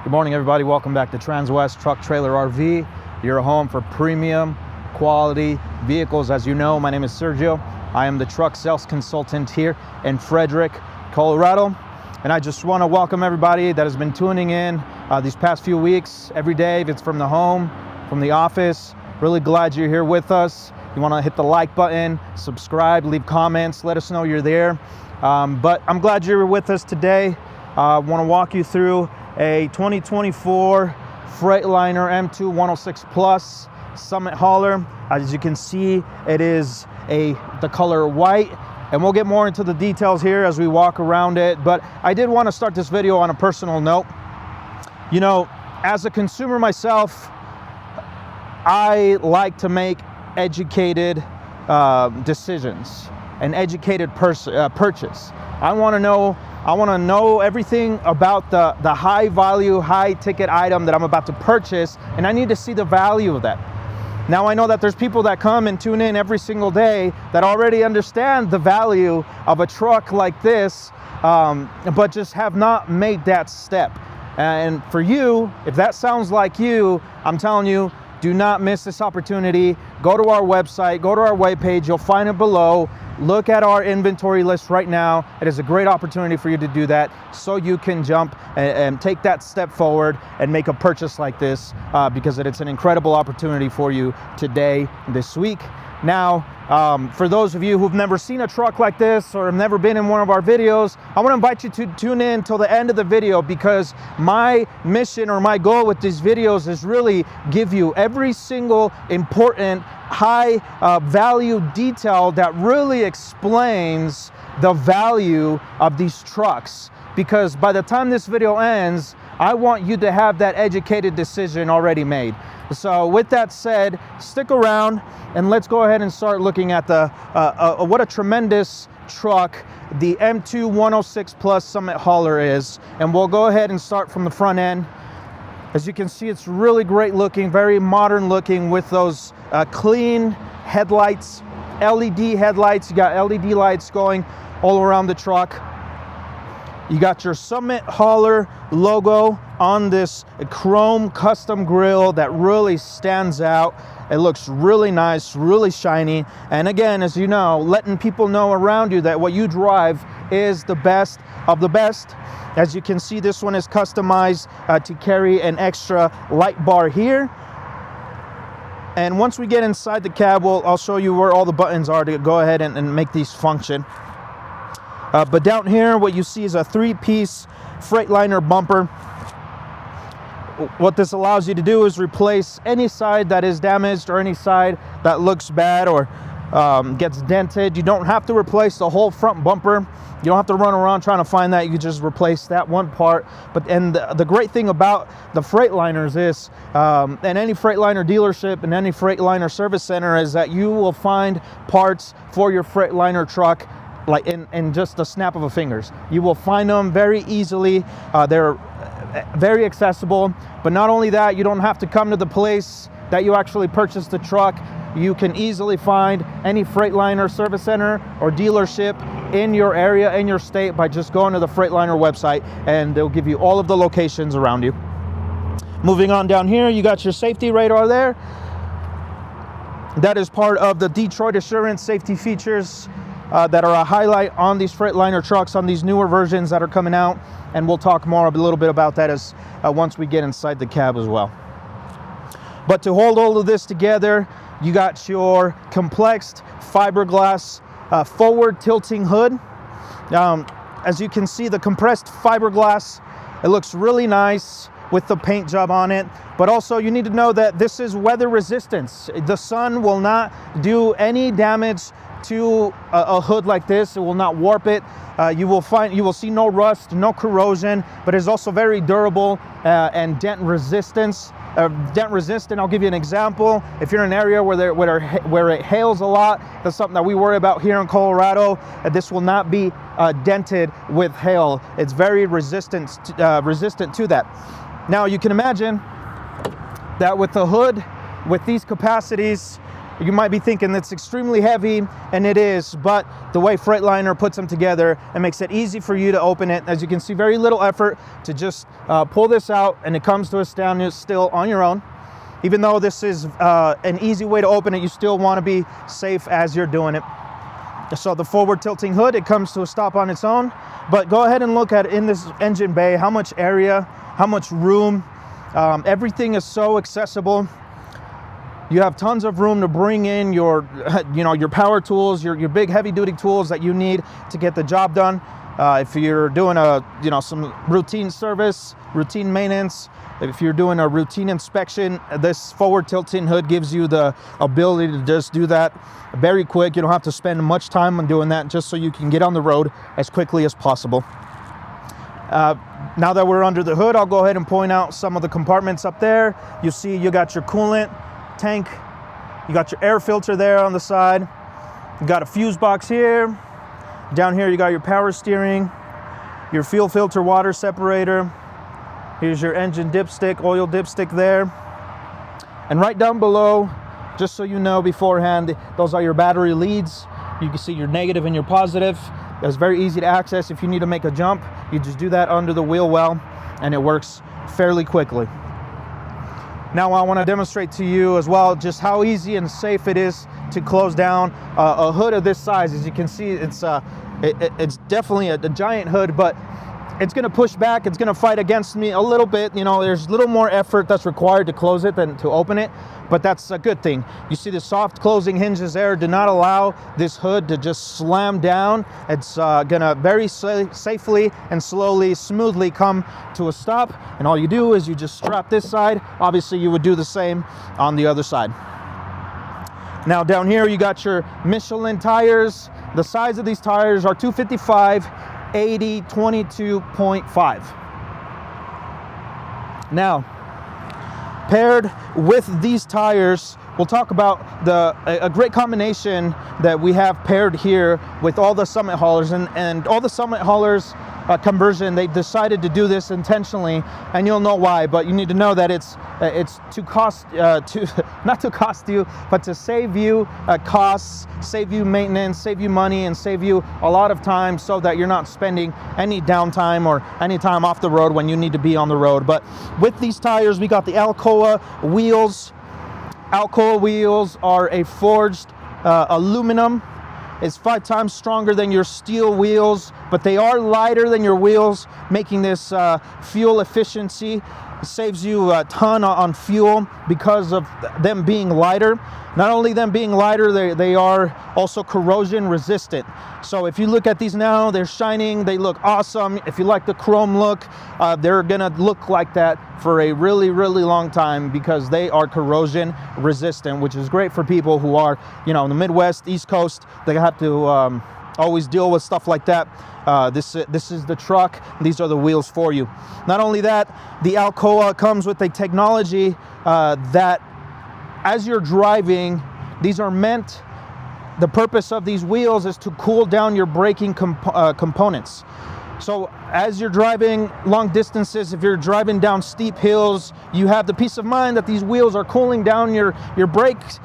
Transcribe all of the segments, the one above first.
Good morning, everybody. Welcome back to Transwest Truck Trailer RV, your home for premium quality vehicles. As you know, my name is Sergio. I am the truck sales consultant here in Fredrick, Colorado. And I just want to welcome everybody that has been tuning in these past few weeks, every day, if it's from the home, from the office. Really glad you're here with us. You want to hit the like button, subscribe, leave comments, let us know you're there. But I'm glad you're with us today. I want to walk you through a 2024 Freightliner M2 106 Plus Summit hauler. As you can see, it is the color white, and we'll get more into the details here as we walk around it. But I did want to start this video on a personal note. You know, as a consumer myself, I like to make educated decisions, an educated purchase. I want to know everything about the high value, high ticket item that I'm about to purchase, and I need to see the value of that. Now, I know that there's people that come and tune in every single day that already understand the value of a truck like this, but just have not made that step. And for you, if that sounds like you, I'm telling you, do not miss this opportunity. Go to our website, go to our webpage, you'll find it below. Look at our inventory list right now. It is a great opportunity for you to do that so you can jump and take that step forward and make a purchase like this because it's an incredible opportunity for you today, this week. Now, for those of you who've never seen a truck like this or have never been in one of our videos, I want to invite you to tune in till the end of the video, because my mission or my goal with these videos is really give you every single important high value detail that really explains the value of these trucks. Because by the time this video ends, I want you to have that educated decision already made. So with that said, stick around and let's go ahead and start looking at what a tremendous truck the M2 106 Plus Summit hauler is. And we'll go ahead and start from the front end. As you can see, it's really great looking, very modern looking, with those clean headlights, LED headlights. You got LED lights going all around the truck. You got your Summit hauler logo on this chrome custom grille that really stands out. It looks really nice, really shiny. And again, as you know, letting people know around you that what you drive is the best of the best. As you can see, this one is customized to carry an extra light bar here. And once we get inside the cab, I'll show you where all the buttons are to go ahead and make these function. But down here, what you see is a 3-piece Freightliner bumper. What this allows you to do is replace any side that is damaged or any side that looks bad or gets dented. You don't have to replace the whole front bumper. You don't have to run around trying to find that. You can just replace that one part. And the great thing about the Freightliners is, and any Freightliner dealership and any Freightliner service center, is that you will find parts for your Freightliner truck like in just the snap of a fingers. You will find them very easily. They're very accessible. But not only that, you don't have to come to the place that you actually purchased the truck. You can easily find any Freightliner service center or dealership in your area, in your state, by just going to the Freightliner website, and they'll give you all of the locations around you. Moving on down here, you got your safety radar there. That is part of the Detroit Assurance safety features that are a highlight on these Freightliner trucks, on these newer versions that are coming out. And we'll talk more a little bit about that as once we get inside the cab as well. But to hold all of this together, you got your complexed fiberglass forward tilting hood. As you can see, the compressed fiberglass, it looks really nice with the paint job on it. But also you need to know that this is weather resistance. The sun will not do any damage to a hood like this. It will not warp it. You will see no rust, no corrosion, but it's also very durable and dent resistant. I'll give you an example. If you're in an area where it hails a lot, that's something that we worry about here in Colorado. This will not be dented with hail. It's very resistant to that. Now you can imagine that with the hood, with these capacities, You might be thinking it's extremely heavy, and it is, but the way Freightliner puts them together, it makes it easy for you to open it. As you can see, very little effort to just pull this out, and it comes to a standstill on your own. Even though this is an easy way to open it, you still want to be safe as you're doing it. So the forward tilting hood, it comes to a stop on its own. But go ahead and look at in this engine bay, how much area, how much room. Everything is so accessible. You have tons of room to bring in your, your power tools, your big heavy duty tools that you need to get the job done. If you're doing some routine service, routine maintenance, if you're doing a routine inspection, this forward tilting hood gives you the ability to just do that very quick. You don't have to spend much time on doing that, just so you can get on the road as quickly as possible. Now that we're under the hood, I'll go ahead and point out some of the compartments up there. You see you got your coolant tank, you got your air filter there on the side, you got a fuse box here. Down here you got your power steering, your fuel filter water separator. Here's your engine dipstick, oil dipstick there. And right down below, just so you know beforehand, those are your battery leads. You can see your negative and your positive. It's very easy to access. If you need to make a jump, you just do that under the wheel well, and it works fairly quickly. Now I want to demonstrate to you as well just how easy and safe it is to close down a hood of this size. As you can see, it's definitely a giant hood, but it's going to push back, it's going to fight against me a little bit. There's a little more effort that's required to close it than to open it, but that's a good thing. You see the soft closing hinges there do not allow this hood to just slam down. It's going to very safely and slowly, smoothly come to a stop, and all you do is you just strap this side. Obviously, you would do the same on the other side. Now down here, you got your Michelin tires. The size of these tires are 255 80 22.5. Now, paired with these tires, we'll talk about a great combination that we have paired here with all the Summit haulers, and all the Summit haulers conversion, they decided to do this intentionally, and you'll know why. But you need to know that it's to cost not to cost you, but to save you costs, save you maintenance, save you money, and save you a lot of time, so that you're not spending any downtime or any time off the road when you need to be on the road. But with these tires, we got the Alcoa wheels. Alcoa wheels are a forged aluminum. It's 5 times stronger than your steel wheels, but they are lighter than your wheels, making this fuel efficiency. It saves you a ton on fuel because of them being lighter. Not only them being lighter, they are also corrosion resistant. So if you look at these now, they're shining, they look awesome. If you like the chrome look, they're gonna look like that for a really, really long time, because they are corrosion resistant, which is great for people who are, in the Midwest, East Coast. They have to always deal with stuff like that. This is the truck. These are the wheels for you. Not only that, the Alcoa comes with a technology that, as you're driving, these are meant, the purpose of these wheels is to cool down your braking components. So as you're driving long distances, if you're driving down steep hills, you have the peace of mind that these wheels are cooling down your brakes,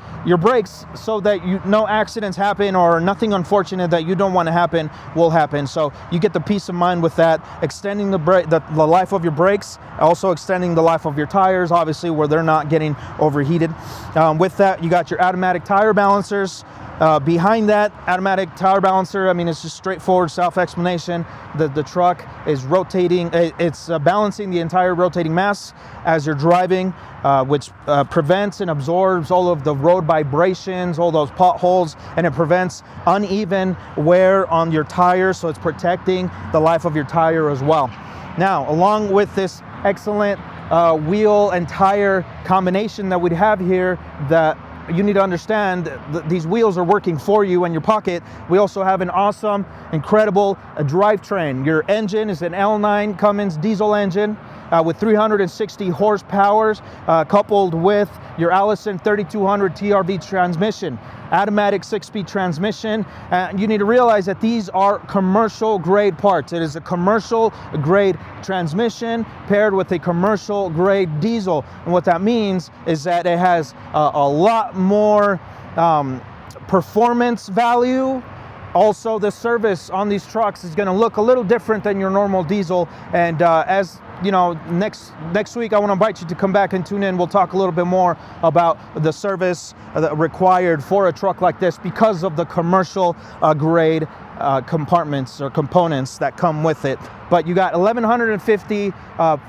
so that no accidents happen, or nothing unfortunate that you don't want to happen will happen. So you get the peace of mind with that, extending the life of your brakes, also extending the life of your tires, obviously, where they're not getting overheated. With that, you got your automatic tire balancers. Behind that automatic tire balancer, it's just straightforward self-explanation. The truck is rotating, it's balancing the entire rotating mass as you're driving, which prevents and absorbs all of the road vibrations, all those potholes, and it prevents uneven wear on your tire, so it's protecting the life of your tire as well. Now, along with this excellent wheel and tire combination that we have here, that you need to understand that these wheels are working for you in your pocket. We also have an awesome, incredible drivetrain. Your engine is an L9 Cummins diesel engine with 360 horsepower, coupled with your Allison 3200 TRV transmission, automatic 6-speed transmission. You need to realize that these are commercial grade parts. It is a commercial grade transmission paired with a commercial grade diesel. And what that means is that it has a lot more performance value. Also, the service on these trucks is going to look a little different than your normal diesel. And as you know, next week I want to invite you to come back and tune in. We'll talk a little bit more about the service required for a truck like this because of the commercial grade compartments or components that come with it. But you got 1,150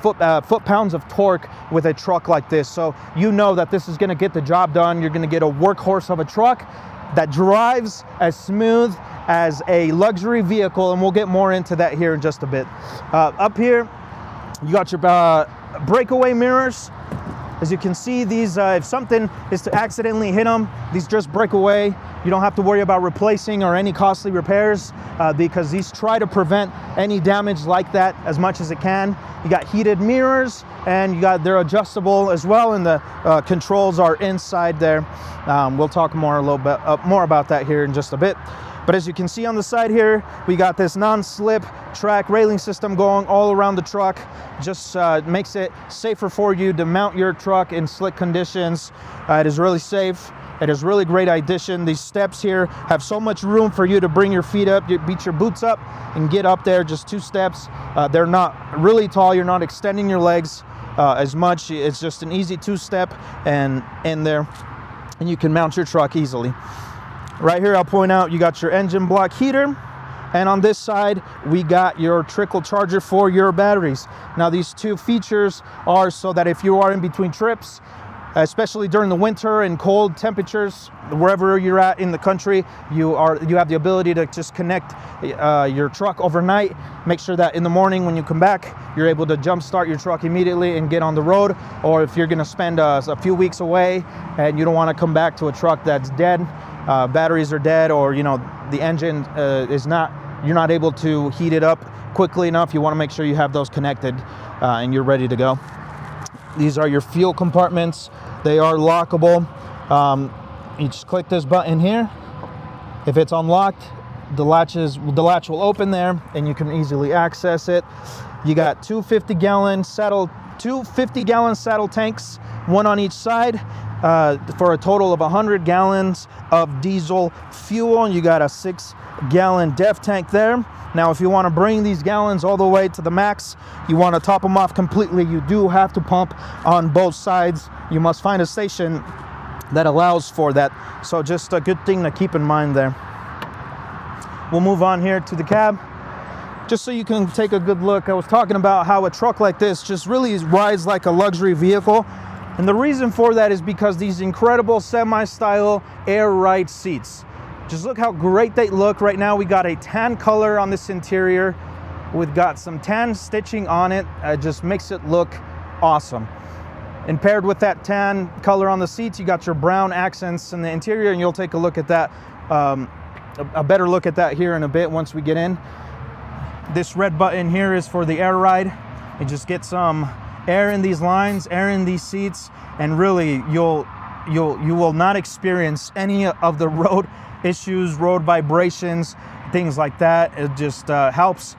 foot-pounds of torque with a truck like this. So you know that this is going to get the job done. You're going to get a workhorse of a truck that drives as smooth as a luxury vehicle, and we'll get more into that here in just a bit. Up here, you got your breakaway mirrors. As you can see, these, if something is to accidentally hit them, these just break away. You don't have to worry about replacing or any costly repairs because these try to prevent any damage like that as much as it can. You got heated mirrors, and they're adjustable as well, and the controls are inside there. We'll talk more a little bit more about that here in just a bit. But as you can see on the side here, we got this non-slip track railing system going all around the truck. Just makes it safer for you to mount your truck in slick conditions. It is really safe. It is really great addition. These steps here have so much room for you to bring your feet up, you beat your boots up and get up there, just 2 steps. They're not really tall. You're not extending your legs as much. It's just an easy 2-step and in there, and you can mount your truck easily. Right here, I'll point out, you got your engine block heater, and on this side, we got your trickle charger for your batteries. Now, these 2 features are so that if you are in between trips, especially during the winter and cold temperatures, wherever you're at in the country, you have the ability to just connect your truck overnight. Make sure that in the morning when you come back, you're able to jump start your truck immediately and get on the road. Or if you're gonna spend a few weeks away and you don't wanna come back to a truck that's dead, batteries are dead, or the engine you're not able to heat it up quickly enough, you wanna make sure you have those connected and you're ready to go. These are your fuel compartments. They are lockable. You just click this button here. If it's unlocked, the latch will open there and you can easily access it. You got 2 50-gallon saddle tanks, 1 on each side, for a total of 100 gallons of diesel fuel. You got a 6-gallon def tank there. Now, if you want to bring these gallons all the way to the max, you want to top them off completely, you do have to pump on both sides. You must find a station that allows for that. So just a good thing to keep in mind there. We'll move on here to the cab. Just so you can take a good look, I was talking about how a truck like this just really rides like a luxury vehicle. And the reason for that is because these incredible semi-style air ride seats. Just look how great they look. Right now we got a tan color on this interior. We've got some tan stitching on it. It just makes it look awesome. And paired with that tan color on the seats, you got your brown accents in the interior, and you'll take a look at that, a better look at that here in a bit once we get in. This red button here is for the air ride. You just get some air in these lines, air in these seats, and really you will not experience any of the road issues, road vibrations, things like that. It just helps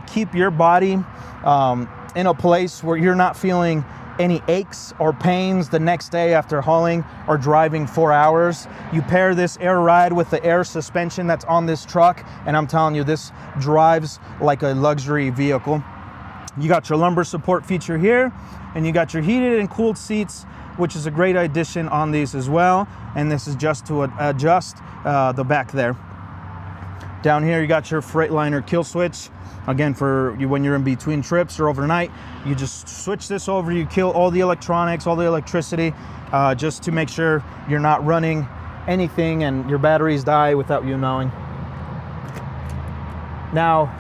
keep your body in a place where you're not feeling any aches or pains the next day after hauling or driving 4 hours. You pair this air ride with the air suspension that's on this truck, and I'm telling you, this drives like a luxury vehicle. You got your lumbar support feature here, and you got your heated and cooled seats, which is a great addition on these as well. And this is just to adjust the back there. Down here, you got your Freightliner kill switch. Again, for you when you're in between trips or overnight, you just switch this over. You kill all the electronics, all the electricity, just to make sure you're not running anything and your batteries die without you knowing. Now,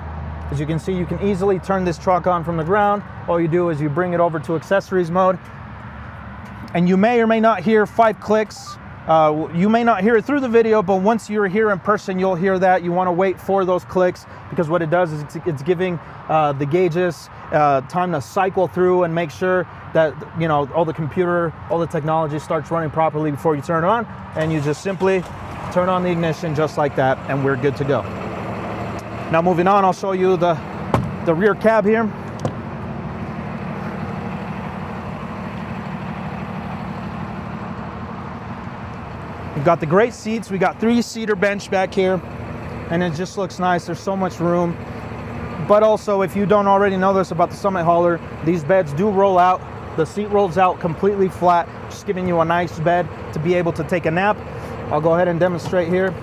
as you can see, you can easily turn this truck on from the ground. All you do is you bring it over to accessories mode, and you may or may not hear 5 clicks. You may not hear it through the video, but once you're here in person, you'll hear that. You want to wait for those clicks, because what it does is it's giving the gauges time to cycle through and make sure that all the technology starts running properly before you turn it on. And you just simply turn on the ignition just like that, and we're good to go. Now moving on, I'll show you the rear cab here. We've got the great seats. We got 3-seater bench back here, and it just looks nice. There's so much room. But also, if you don't already know this about the Summit hauler, these beds do roll out. The seat rolls out completely flat, just giving you a nice bed to be able to take a nap. I'll go ahead and demonstrate here.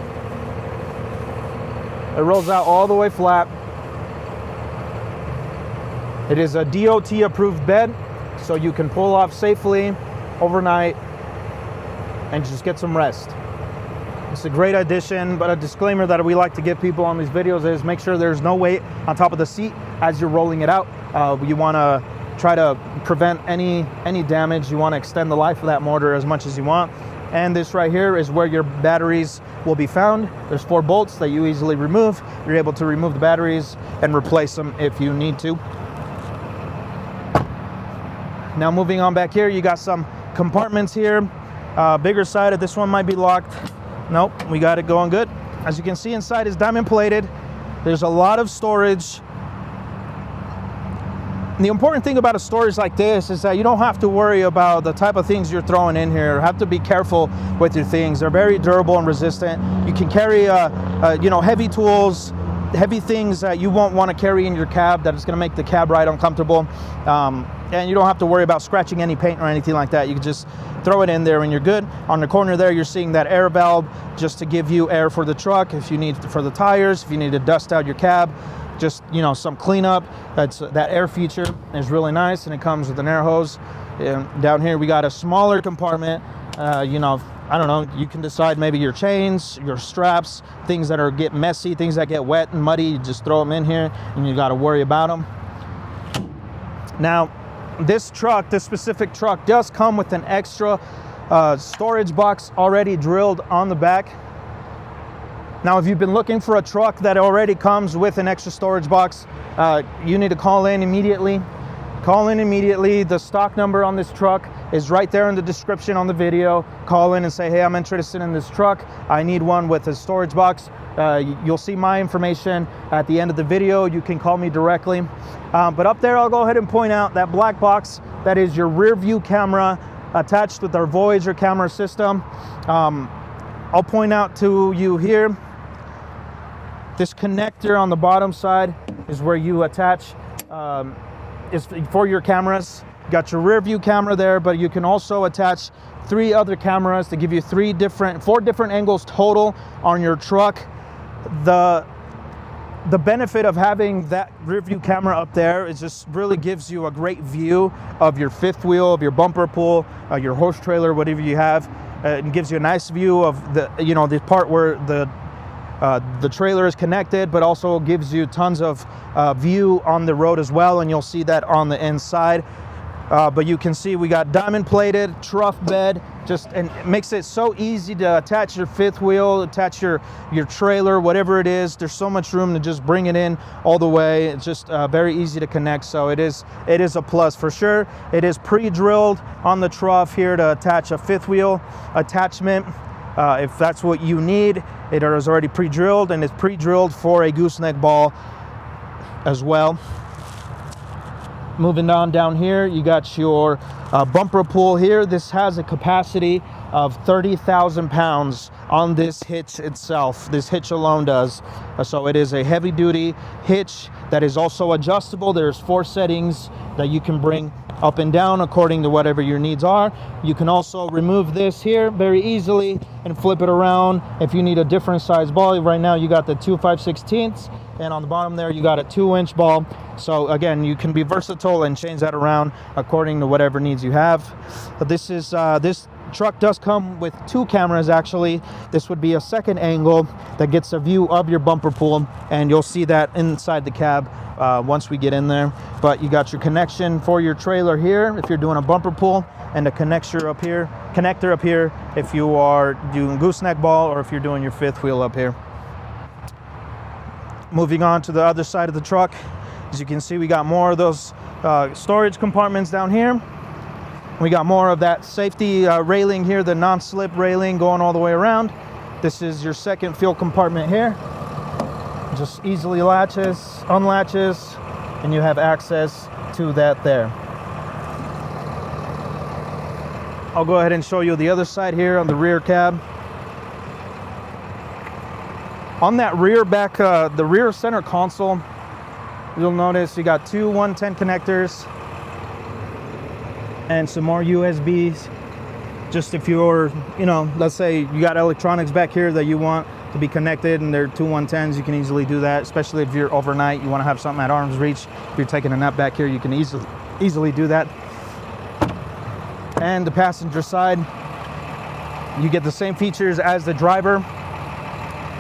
It rolls out all the way flat. It is a DOT approved bed, so you can pull off safely overnight and just get some rest. It's a great addition, but a disclaimer that we like to give people on these videos is make sure there's no weight on top of the seat as you're rolling it out. You want to try to prevent any damage. You want to extend the life of that motor as much as you want. And this right here is where your batteries will be found. There's 4 bolts that you easily remove. You're able to remove the batteries and replace them if you need to. Now moving on back here, you got some compartments here. Bigger side of this one might be locked. Nope, we got it going good. As you can see, inside is diamond plated. There's a lot of storage. And the important thing about a storage like this is that you don't have to worry about the type of things you're throwing in here. You have to be careful with your things. They're very durable and resistant. You can carry heavy tools, heavy things that you won't want to carry in your cab that is going to make the cab ride uncomfortable. And you don't have to worry about scratching any paint or anything like that. You can just throw it in there and you're good. On the corner there, you're seeing that air valve just to give you air for the truck. If you need for the tires, if you need to dust out your cab, just, some cleanup. That air feature is really nice, and it comes with an air hose. Down here, we got a smaller compartment. I don't know, you can decide maybe your chains, your straps, things that get messy, things that get wet and muddy, you just throw them in here and you got to worry about them. Now, this specific truck does come with an extra storage box already drilled on the back. Now, if you've been looking for a truck that already comes with an extra storage box, you need to call in immediately. Call in immediately. The stock number on this truck is right there in the description on the video. Call in and say, hey, I'm interested in this truck. I need one with a storage box. You'll see my information at the end of the video. You can call me directly. But up there, I'll go ahead and point out that black box. That is your rear view camera attached with our Voyager camera system. I'll point out to you here, this connector on the bottom side is where you attach is for your cameras. You got your rear view camera there, but you can also attach 3 other cameras to give you 4 different angles total on your truck. The benefit of having that rear view camera up there is just really gives you a great view of your fifth wheel, of your bumper pull, your horse trailer, whatever you have. It gives you a nice view of the part where the trailer is connected, but also gives you tons of view on the road as well, and you'll see that on the inside. But you can see we got diamond plated trough bed, and it makes it so easy to attach your fifth wheel, attach your trailer, whatever it is. There's so much room to just bring it in all the way. It's just very easy to connect, so it is a plus for sure. It is pre-drilled on the trough here to attach a fifth wheel attachment. If that's what you need, it is already pre-drilled, and it's pre-drilled for a gooseneck ball as well. Moving on down here, you got your bumper pull here. This has a capacity of 30,000 pounds on this hitch itself. This hitch alone does. So it is a heavy duty hitch that is also adjustable. There's 4 settings that you can bring up and down according to whatever your needs are. You can also remove this here very easily and flip it around if you need a different size ball. Right now you got the 2 5/16, and on the bottom there you got a 2-inch ball. So again, you can be versatile and change that around according to whatever needs you have. But this truck does come with 2 cameras actually. This would be a second angle that gets a view of your bumper pull, and you'll see that inside the cab once we get in there. But you got your connection for your trailer here if you're doing a bumper pull, and a connector up here if you are doing gooseneck ball or if you're doing your fifth wheel up here. Moving on to the other side of the truck, as you can see, we got more of those storage compartments down here. We got more of that safety railing here, the non-slip railing going all the way around. This is your second fuel compartment here. Just easily latches, unlatches, and you have access to that there. I'll go ahead and show you the other side here on the rear cab. On that rear back, the rear center console, you'll notice you got two 110 connectors and some more USBs. Just if you're, you know, let's say you got electronics back here that you want to be connected and they're two 110s, you can easily do that, especially if you're overnight, you want to have something at arm's reach. If you're taking a nap back here, you can easily do that. And the passenger side, you get the same features as the driver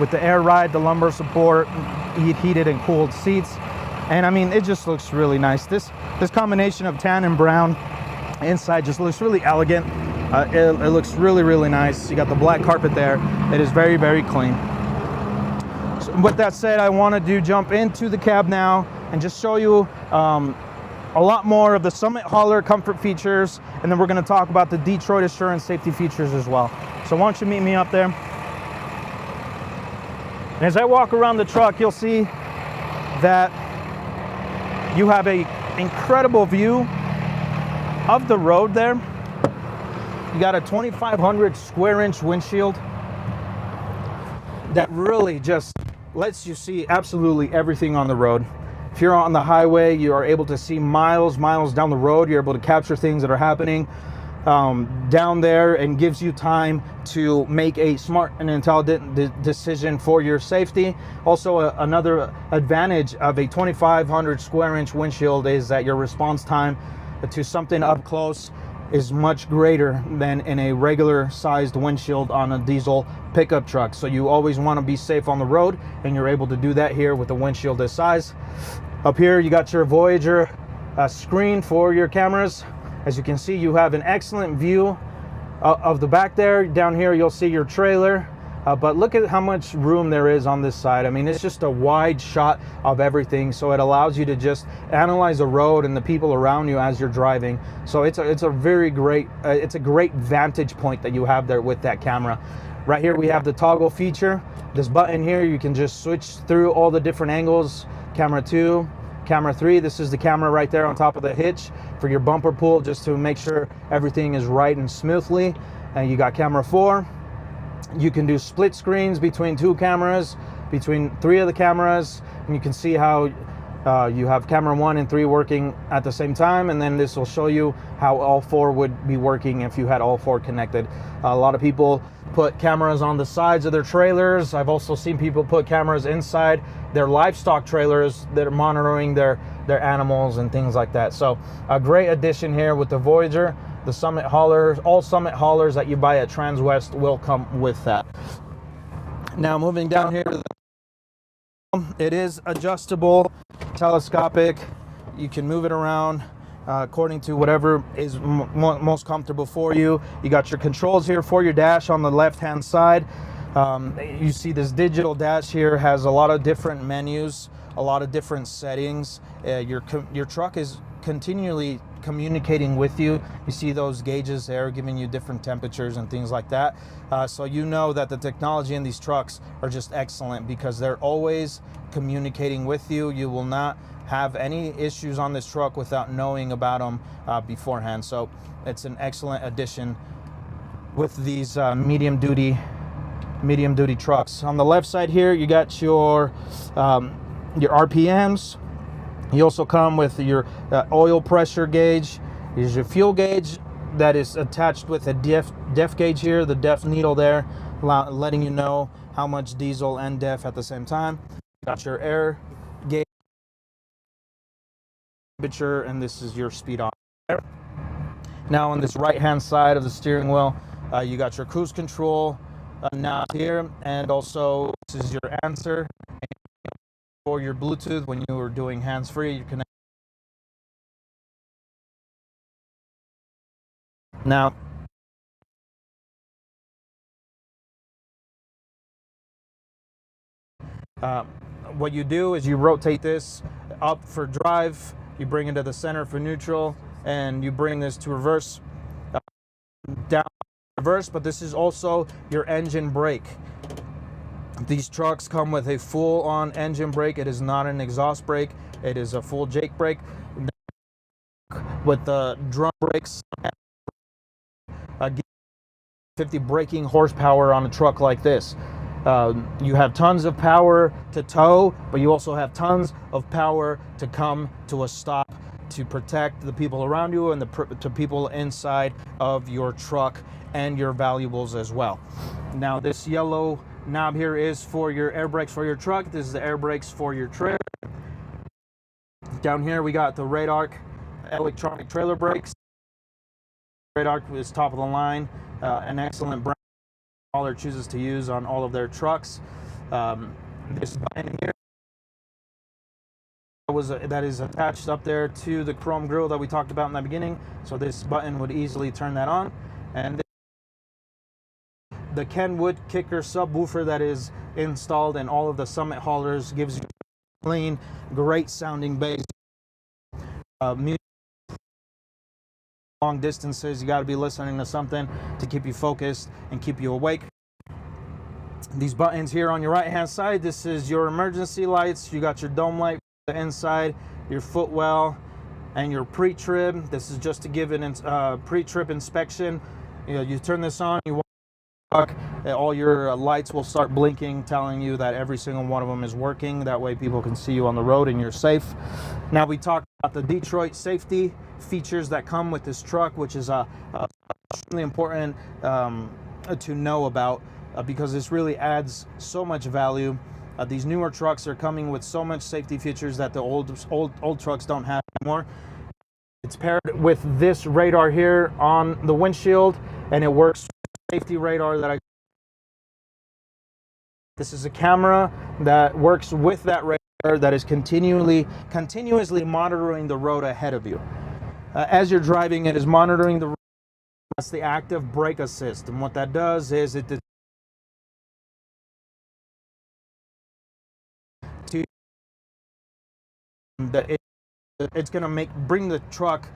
with the air ride, the lumbar support, heated and cooled seats. And I mean, it just looks really nice. This combination of tan and brown inside just looks really elegant. It looks really, really nice. You got the black carpet there. It is very, very clean. So with that said, I wanted to jump into the cab now and just show you a lot more of the Summit Hauler comfort features, and then we're going to talk about the Detroit Assurance safety features as well. So why don't you meet me up there? And as I walk around the truck, you'll see that you have an incredible view of the road there. You got a 2,500 square inch windshield that really just lets you see absolutely everything on the road. If you're on the highway, you are able to see miles down the road. You're able to capture things that are happening down there, and gives you time to make a smart and intelligent decision for your safety. Also, another advantage of a 2,500 square inch windshield is that your response time to something up close is much greater than in a regular sized windshield on a diesel pickup truck. So you always want to be safe on the road, and you're able to do that here with a windshield this size. Up here, you got your Voyager screen for your cameras. As you can see, you have an excellent view of the back there. Down here, you'll see your trailer. But look at how much room there is on this side. I mean, it's just a wide shot of everything, so it allows you to just analyze the road and the people around you as you're driving. So it's a very great, it's a great vantage point that you have there with that camera. Right here, we have the toggle feature. This button here, you can just switch through all the different angles. Camera 2, camera 3. This is the camera right there on top of the hitch for your bumper pull, just to make sure everything is right and smoothly. And you got camera 4. You can do split screens between two cameras, between 3 of the cameras, and you can see how you have camera 1 and 3 working at the same time. And then this will show you how all 4 would be working if you had all 4 connected. A lot of people put cameras on the sides of their trailers. I've also seen people put cameras inside their livestock trailers that are monitoring their animals and things like that. So a great addition here with the Voyager. The Summit Haulers, all Summit Haulers that you buy at Transwest will come with that. Now moving down here, it is adjustable, telescopic. You can move it around according to whatever is most comfortable for you. You got your controls here for your dash on the left-hand side. You see this digital dash here has a lot of different menus, a lot of different settings. Your truck is continually communicating with you. You see those gauges there giving you different temperatures and things like that. So you know that the technology in these trucks are just excellent, because they're always communicating with you. You will not have any issues on this truck without knowing about them beforehand. So it's an excellent addition with these medium duty trucks. On the left side here, you got your RPMs. You also come with your oil pressure gauge. Here's your fuel gauge that is attached with a def gauge here, the def needle there, letting you know how much diesel and def at the same time. Got your air gauge, temperature, and this is your speed on there. Now on this right hand side of the steering wheel, you got your cruise control now here, and also this is your answer for your Bluetooth when you were doing hands-free. You can now what you do is you rotate this up for drive, you bring it to the center for neutral, and you bring this to reverse, down reverse. But this is also your engine brake. These trucks come with a full-on engine brake. It is not an exhaust brake. It is a full Jake brake with the drum brakes. 50 braking horsepower on a truck like this. You have tons of power to tow, but you also have tons of power to come to a stop, to protect the people around you and to people inside of your truck and your valuables as well. Now, this yellow knob here is for your air brakes for your truck. This is the air brakes for your trailer. Down here we got the radar electronic trailer brakes. Radar is top of the line, an excellent brand Hauler chooses to use on all of their trucks. This button here that is attached up there to the chrome grille that we talked about in the beginning. So this button would easily turn that on. And the Kenwood kicker subwoofer that is installed in all of the Summit haulers gives you clean, great sounding bass. Music long distances, you got to be listening to something to keep you focused and keep you awake. These buttons here on your right hand side, this is your emergency lights. You got your dome light inside, your footwell, and your pre-trib. This is just to give it a pre-trip inspection. You turn this on, you walk the truck, all your lights will start blinking, telling you that every single one of them is working. That way people can see you on the road and you're safe. Now we talked about the Detroit safety features that come with this truck, which is extremely important to know about, because this really adds so much value. These newer trucks are coming with so much safety features that the old trucks don't have anymore. It's paired with this radar here on the windshield, and it works with the safety radar that This is a camera that works with that radar that is continuously monitoring the road ahead of you. As you're driving, it is monitoring the road. That's the active brake assist, and what that does is it's going to bring the truck,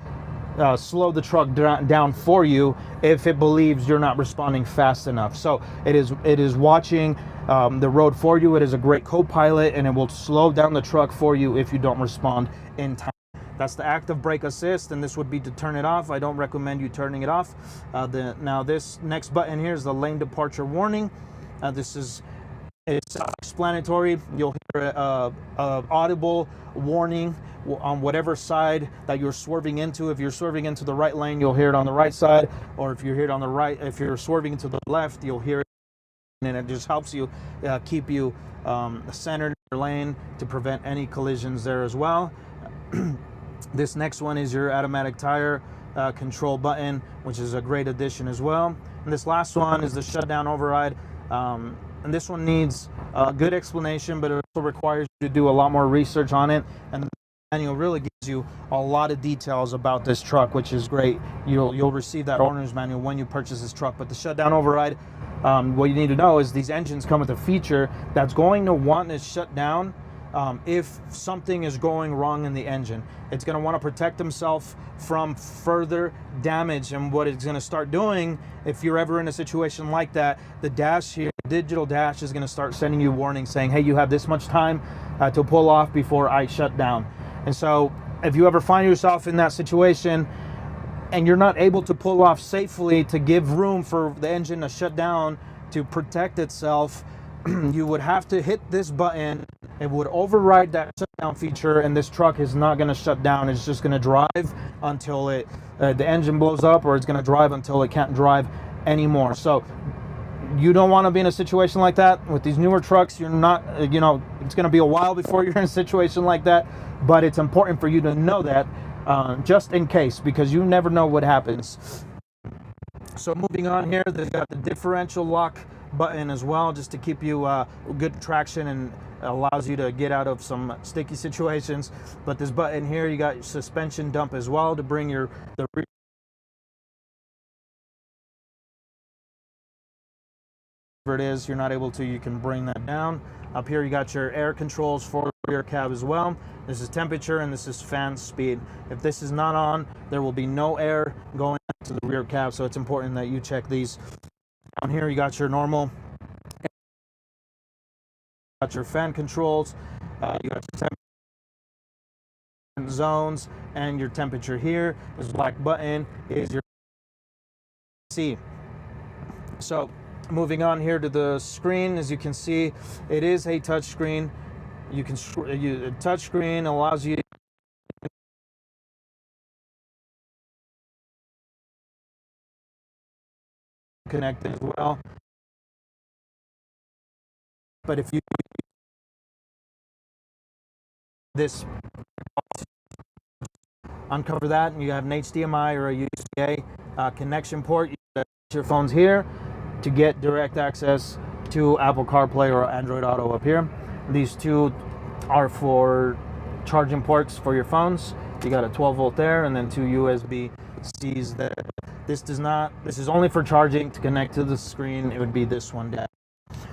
slow the truck down for you if it believes you're not responding fast enough. So it is watching the road for you. It is a great co-pilot, and it will slow down the truck for you if you don't respond in time. That's the active brake assist, and this would be to turn it off. I don't recommend you turning it off. Now this next button here is the lane departure warning. It's self-explanatory. You'll hear a audible warning on whatever side that you're swerving into. If you're swerving into the right lane, you'll hear it on the right side, or if you're swerving into the left, you'll hear it, and it just helps you keep you centered in your lane to prevent any collisions there as well. This next one is your automatic tire control button, which is a great addition as well. And this last one is the shutdown override. And this one needs a good explanation, but it also requires you to do a lot more research on it. And the manual really gives you a lot of details about this truck, which is great. You'll receive that owner's manual when you purchase this truck. But the shutdown override, what you need to know is these engines come with a feature that's going to want to shut down if something is going wrong in the engine. It's going to want to protect themselves from further damage, and what it's going to start doing, if you're ever in a situation like that, the dash here, digital dash, is going to start sending you warnings saying, hey, you have this much time to pull off before I shut down. And so if you ever find yourself in that situation and you're not able to pull off safely to give room for the engine to shut down to protect itself, you would have to hit this button. It would override that shutdown feature, and this truck is not going to shut down. It's just going to drive until the engine blows up, or it's going to drive until it can't drive anymore. So you don't want to be in a situation like that. With these newer trucks, you're not, it's going to be a while before you're in a situation like that, but it's important for you to know that just in case, because you never know what happens. So moving on here, they've got the differential lock button as well, just to keep you good traction, and allows you to get out of some sticky situations. But this button here, you got your suspension dump as well to bring the rear. Whatever it is you're not able to, you can bring that down. Up here you got your air controls for the rear cab as well. This is temperature, and this is fan speed. If this is not on, there will be no air going to the rear cab, so it's important that you check these. Down here you got your normal, got your fan controls, you got your temperature zones, and your temperature here. This black button is your AC. So Moving on here to the screen, as you can see, it is a touch screen. You can touch screen allows you to connect as well. But if you this uncover that, and you have an HDMI or a USB connection port, you put your phones here to get direct access to Apple CarPlay or Android Auto up here. These two are for charging ports for your phones. You got a 12 volt there, and then two USB-Cs there. This is only for charging. To connect to the screen, it would be this one down.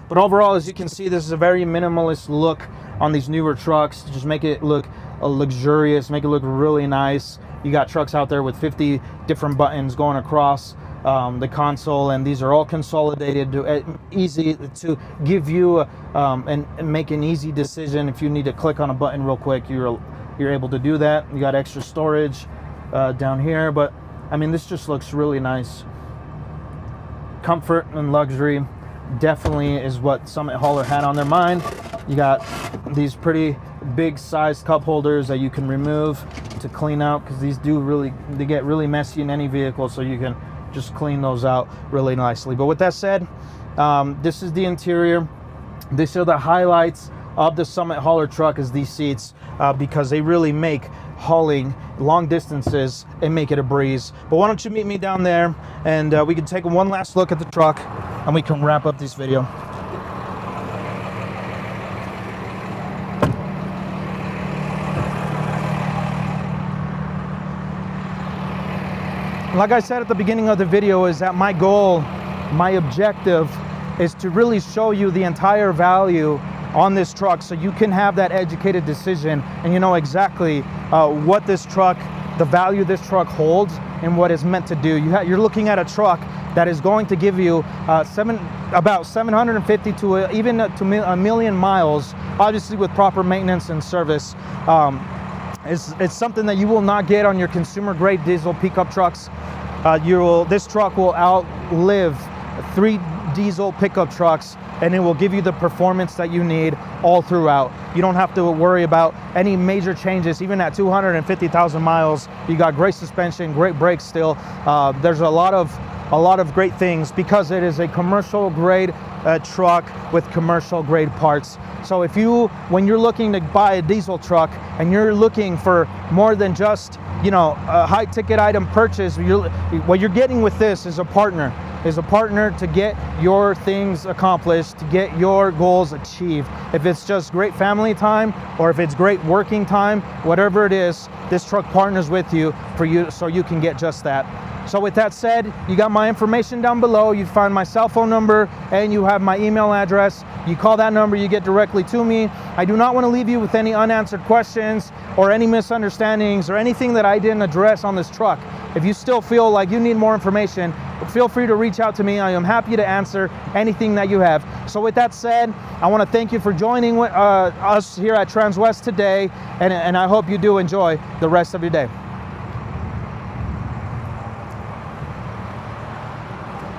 But overall, as you can see, this is a very minimalist look on these newer trucks. Just make it look luxurious, make it look really nice. You got trucks out there with 50 different buttons going across the console, and these are all consolidated to easy to give you and make an easy decision. If you need to click on a button real quick, you're able to do that. You got extra storage down here, but I mean, this just looks really nice. Comfort and luxury definitely is what Summit Hauler had on their mind. You got these pretty big sized cup holders that you can remove to clean out, because these they get really messy in any vehicle, so you can just clean those out really nicely. But with that said, this is the interior. These are the highlights of the Summit Hauler truck, is these seats, because they really make hauling long distances and make it a breeze. But why don't you meet me down there, and we can take one last look at the truck, and we can wrap up this video. Like I said at the beginning of the video, is that my goal, my objective is to really show you the entire value on this truck, so you can have that educated decision and you know exactly what this truck, the value this truck holds and what it's meant to do. You're looking at a truck that is going to give you about 750 to even to a million miles, obviously with proper maintenance and service. It's something that you will not get on your consumer grade diesel pickup trucks. This truck will outlive 3 diesel pickup trucks, and it will give you the performance that you need all throughout. You don't have to worry about any major changes. Even at 250,000 miles, you got great suspension, great brakes still. There's a lot of great things, because it is a commercial grade truck with commercial grade parts. So when you're looking to buy a diesel truck and you're looking for more than just, you know, a high ticket item purchase, what you're getting with this is a partner to get your things accomplished, to get your goals achieved. If it's just great family time or if it's great working time, whatever it is, this truck partners with you so you can get just that. So with that said, you got my information down below. You find my cell phone number and you have my email address. You call that number, you get directly to me. I do not want to leave you with any unanswered questions or any misunderstandings or anything that I didn't address on this truck. If you still feel like you need more information, feel free to reach out to me. I am happy to answer anything that you have. So with that said, I want to thank you for joining us here at Transwest today, and I hope you do enjoy the rest of your day.